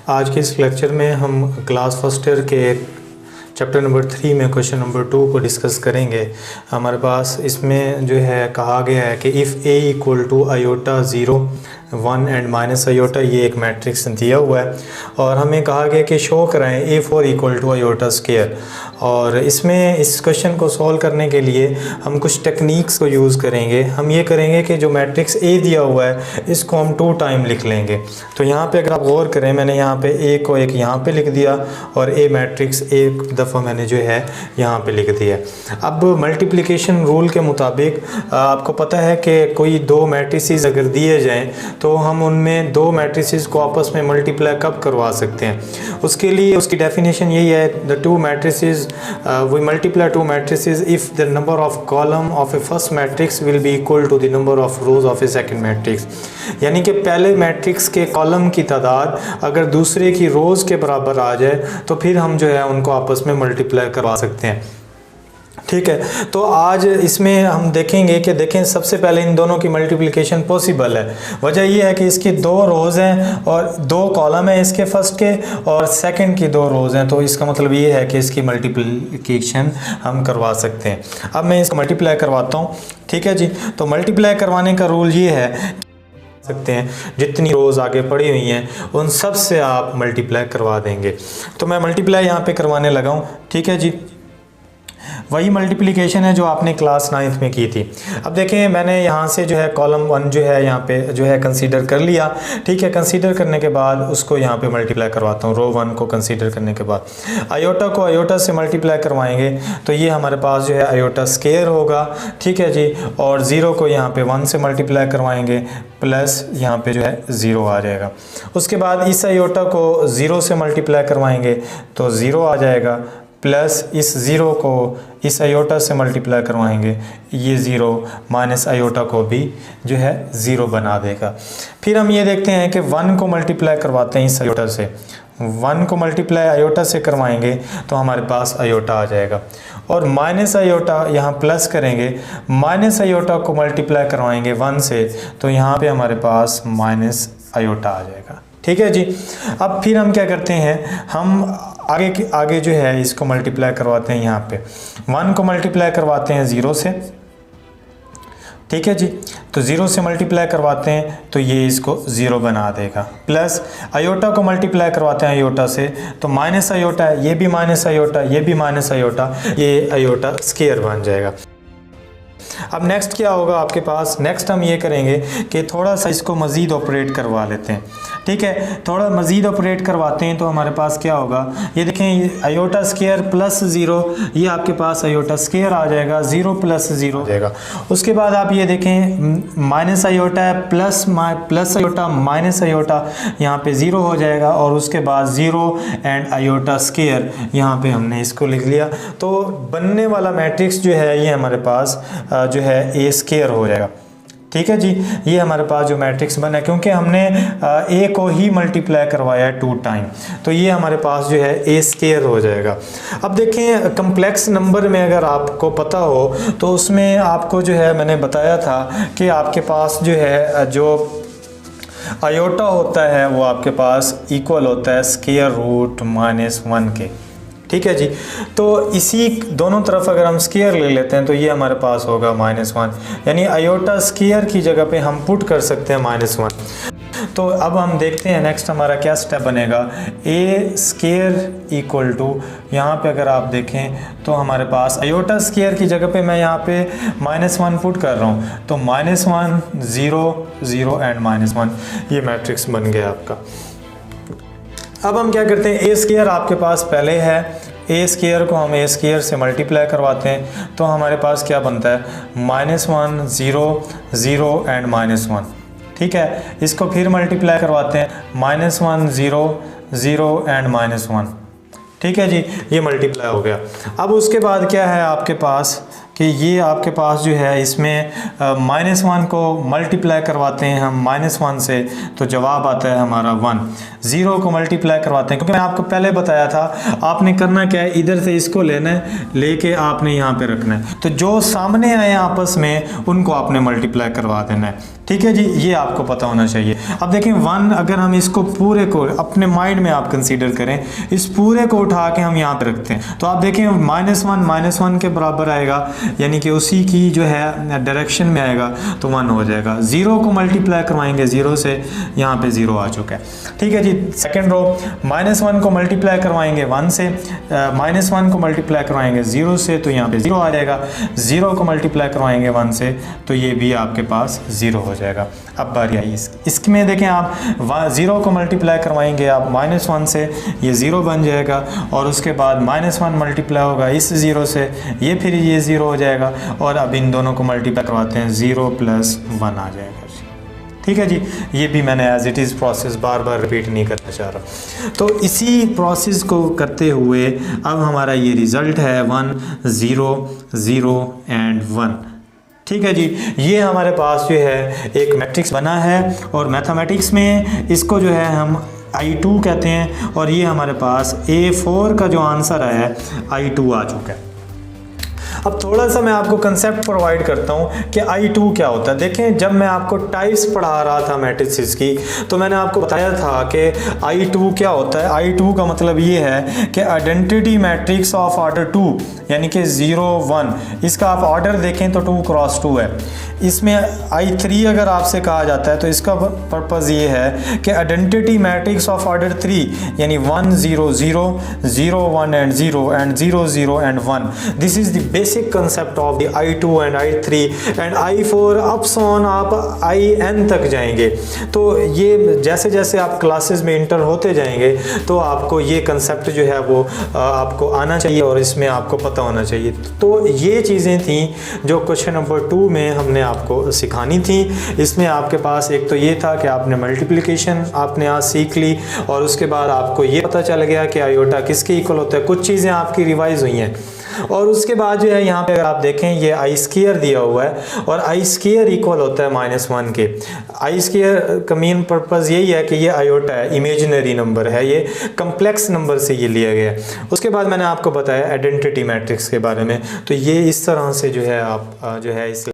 आज के इस लेक्चर में हम क्लास फर्स्ट ईयर के चैप्टर नंबर 3 में क्वेश्चन नंबर 2 को डिस्कस करेंगे। हमारे पास इसमें जो है कहा गया है कि if a equal to iota 0 1 and minus iota, ये एक मैट्रिक्स दिया हुआ है और हमें कहा गया कि शो कराएं a4 equal to iota square. और इसमें इस क्वेश्चन को सॉल्व करने के लिए हम कुछ टेक्निक्स को यूज़ करेंगे। हम ये करेंगे कि जो मैट्रिक्स a दिया हुआ है इसको हम 2 टाइम लिख लेंगे। तो यहाँ पे अगर आप गौर करें, मैंने यहाँ पे a को एक यहाँ पे लिख दिया और a मैट्रिक्स एक दफ़ा मैंने जो है यहाँ पे लिख दिया। अब मल्टीप्लिकेशन रूल के मुताबिक आपको पता है कि कोई 2 मैट्रिसेस अगर दिए जाएँ तो हम उनमें 2 मैट्रिसेस को आपस में मल्टीप्लाई कब करवा सकते हैं। उसके लिए उसकी डेफिनेशन यही है, the 2 matrices we multiply 2 matrices if the number of column of a first matrix will be equal to the number of rows of a second matrix। यानी कि पहले मैट्रिक्स के कॉलम की तादाद अगर दूसरे की रोज़ के बराबर आ जाए तो फिर हम जो है उनको आपस में मल्टीप्लाई करवा सकते हैं। ठीक है, तो आज इसमें हम देखेंगे कि देखें सबसे पहले इन दोनों की मल्टीप्लिकेशन पॉसिबल है। वजह यह है कि इसकी 2 रोज़ हैं और 2 कॉलम है इसके फर्स्ट के और सेकंड की 2 रोज़ हैं, तो इसका मतलब ये है कि इसकी मल्टीप्लिकेशन हम करवा सकते हैं। अब मैं इसको मल्टीप्लाई करवाता हूँ। ठीक है जी, तो मल्टीप्लाई करवाने का रूल ये है सकते हैं जितनी रोज़ आगे पड़ी हुई हैं उन सब से आप मल्टीप्लाई करवा देंगे। तो मैं मल्टीप्लाई यहाँ पे करवाने लगा हूँ। ठीक है जी, वही मल्टीप्लिकेशन है जो आपने क्लास 9th में की थी। अब देखें मैंने यहाँ से जो है कॉलम 1 जो है यहाँ पे जो है कंसीडर कर लिया। ठीक है, कंसीडर करने के बाद उसको यहाँ पे मल्टीप्लाई करवाता हूँ। रो 1 को कंसीडर करने के बाद आयोटा को आयोटा से मल्टीप्लाई करवाएंगे तो ये हमारे पास जो है आयोटा स्क्वायर होगा। ठीक है जी, और 0 को यहाँ पे 1 से मल्टीप्लाई करवाएंगे प्लस यहाँ पे जो है 0 आ जाएगा। उसके बाद इस आयोटा को 0 से मल्टीप्लाई करवाएंगे तो 0 आ जाएगा प्लस इस 0 को इस आयोटा से मल्टीप्लाई करवाएंगे, ये 0 माइनस आयोटा को भी जो है 0 बना देगा। फिर हम ये देखते हैं कि 1 को मल्टीप्लाई करवाते हैं इस आयोटा से। 1 को मल्टीप्लाई आयोटा से करवाएंगे तो हमारे पास आयोटा आ जाएगा और माइनस आयोटा यहाँ प्लस करेंगे, माइनस आयोटा को मल्टीप्लाई करवाएंगे 1 से तो यहाँ पे हमारे पास माइनस आयोटा आ जाएगा। ठीक है जी, अब फिर हम क्या करते हैं, हम आगे जो है इसको मल्टीप्लाई करवाते हैं। यहाँ पे 1 को मल्टीप्लाई करवाते हैं 0 से। ठीक है जी, तो 0 से मल्टीप्लाई करवाते हैं तो ये इसको 0 बना देगा प्लस आयोटा को मल्टीप्लाई करवाते हैं आयोटा से तो माइनस आयोटा है, ये भी माइनस आयोटा, ये भी माइनस आयोटा, ये आयोटा स्क्वायर बन जाएगा। अब नेक्स्ट क्या होगा आपके पास, नेक्स्ट हम ये करेंगे कि थोड़ा सा इसको मज़ीद ऑपरेट करवा लेते हैं। ठीक है, थोड़ा मज़ीद ऑपरेट करवाते हैं तो हमारे पास क्या होगा, ये देखें आयोटा स्क्वायर प्लस 0, ये आपके पास आयोटा स्क्वायर आ जाएगा, 0 प्लस 0 आ जाएगा। उसके बाद आप ये देखें माइनस आयोटा है प्लस आयोटा माइनस आयोटा, यहाँ पे 0 हो जाएगा और उसके बाद 0 एंड आयोटा स्क्वायर यहाँ पे हमने इसको लिख लिया। तो बनने वाला मैट्रिक्स जो है ये हमारे पास जो है ए स्क्वायर हो जाएगा। ठीक है जी, ये हमारे पास जो मैट्रिक्स बना है क्योंकि हमने ए को ही मल्टीप्लाई करवाया है 2 टाइम, तो ये हमारे पास जो है ए स्क्वायर हो जाएगा। अब देखें कम्प्लेक्स नंबर में अगर आपको पता हो तो उसमें आपको जो है मैंने बताया था कि आपके पास जो है जो आयोटा होता है वो आपके पास इक्वल होता है स्क्वायर रूट -1 के। ठीक है जी, तो इसी दोनों तरफ अगर हम स्क्वायर ले लेते हैं तो ये हमारे पास होगा -1, यानी आयोटा स्क्वायर की जगह पे हम पुट कर सकते हैं -1। तो अब हम देखते हैं नेक्स्ट हमारा क्या स्टेप बनेगा, ए स्क्वायर इक्वल टू, यहाँ पे अगर आप देखें तो हमारे पास आयोटा स्क्वायर की जगह पे मैं यहाँ पे -1 पुट कर रहा हूँ तो -1 0 0 एंड -1, ये मैट्रिक्स बन गया आपका। अब हम क्या करते हैं, ए स्क्वायर आपके पास पहले है, ए स्क्वायर को हम ए स्क्वायर से मल्टीप्लाई करवाते हैं तो हमारे पास क्या बनता है -1 0 0 एंड -1। ठीक है, इसको फिर मल्टीप्लाई करवाते हैं -1 0 0 एंड -1। ठीक है जी, ये मल्टीप्लाई हो गया। अब उसके बाद क्या है आपके पास कि ये आपके पास जो है इसमें -1 को मल्टीप्लाई करवाते हैं हम -1 से तो जवाब आता है हमारा 1। 0 को मल्टीप्लाई करवाते हैं, क्योंकि मैं आपको पहले बताया था आपने करना क्या है, इधर से इसको लेना है, लेके आपने यहाँ पे रखना है, तो जो सामने आए आपस में उनको आपने मल्टीप्लाई करवा देना है। ठीक है जी, ये आपको पता होना चाहिए। अब देखें 1, अगर हम इसको पूरे को अपने माइंड में आप कंसीडर करें, इस पूरे को उठा के हम यहाँ पे रखते हैं, तो आप देखें -1 के बराबर आएगा, यानी कि उसी की जो है डायरेक्शन में आएगा, तो 1 हो जाएगा। 0 को मल्टीप्लाई करवाएंगे 0 से, यहाँ पे 0 आ चुका है। ठीक है जी, सेकेंड रो, -1 को मल्टीप्लाई करवाएंगे 1 से, -1 को मल्टीप्लाई करवाएंगे 0 से, तो यहाँ पे 0 आ जाएगा। 0 को मल्टीप्लाई करवाएंगे 1 से, तो ये भी आपके पास 0 हो जाएगा। अब बारी आई इसमें देखें, आप 0 को मल्टीप्लाई करवाएंगे आप -1 से, ये 0 बन जाएगा, और उसके बाद -1 मल्टीप्लाई होगा इस 0 से, ये फिर ये 0 हो जाएगा, और अब इन दोनों को मल्टीप्लाई करवाते हैं, 0 + 1 आ जाएगा। ठीक है जी, ये भी मैंने एज इट इज़ प्रोसेस बार बार रिपीट नहीं करना चाह रहा। तो इसी प्रोसेस को करते हुए अब हमारा ये रिज़ल्ट है 1 0 0 एंड 1। ठीक है जी, ये हमारे पास जो है एक मैट्रिक्स बना है, और मैथमेटिक्स में इसको जो है हम I2 कहते हैं, और ये हमारे पास A4 का जो आंसर है I2 आ चुका है। अब थोड़ा सा मैं आपको कंसेप्ट प्रोवाइड करता हूँ कि I2 क्या होता है। देखें, जब मैं आपको टाइप्स पढ़ा रहा था मैट्रिसेस की, तो मैंने आपको बताया था कि I2 क्या होता है। I2 का मतलब ये है कि आइडेंटिटी मैट्रिक्स ऑफ ऑर्डर 2, यानी कि 0 1, इसका आप ऑर्डर देखें तो 2 × 2 है। इसमें I3 अगर आपसे कहा जाता है तो इसका पर्पज़ ये है कि आइडेंटिटी मैट्रिक्स ऑफ ऑर्डर 3, यानी 1 0 0 0 1 and 0 and 0 0 and 1, this is the basic concept of the I2 and I3 and I4 ups on आप IN तक जाएंगे। तो ये जैसे जैसे आप क्लासेस में इंटर होते जाएंगे तो आपको ये कंसेप्ट जो है वो आपको आना चाहिए, और इसमें आपको पता होना चाहिए। तो ये चीज़ें थी जो क्वेश्चन नंबर 2 में हमने आपको सिखानी थी। इसमें आपके पास एक तो ये था कि आपने मल्टीप्लिकेशन आपने आज सीख ली, और उसके बाद आपको ये पता चल गया कि आयोटा किसके इक्वल होता है। कुछ चीज़ें आपकी रिवाइज हुई हैं, और उसके बाद जो है यहाँ पे अगर आप देखें ये I² दिया हुआ है, और I² इक्वल होता है -1 के। I² का मेन पर्पज़ यही है कि ये आयोटा है, इमेजिनरी नंबर है, ये कम्प्लेक्स नंबर से ये लिया गया है। उसके बाद मैंने आपको बताया आइडेंटिटी मैट्रिक्स के बारे में। तो ये इस तरह से जो है आप जो है इस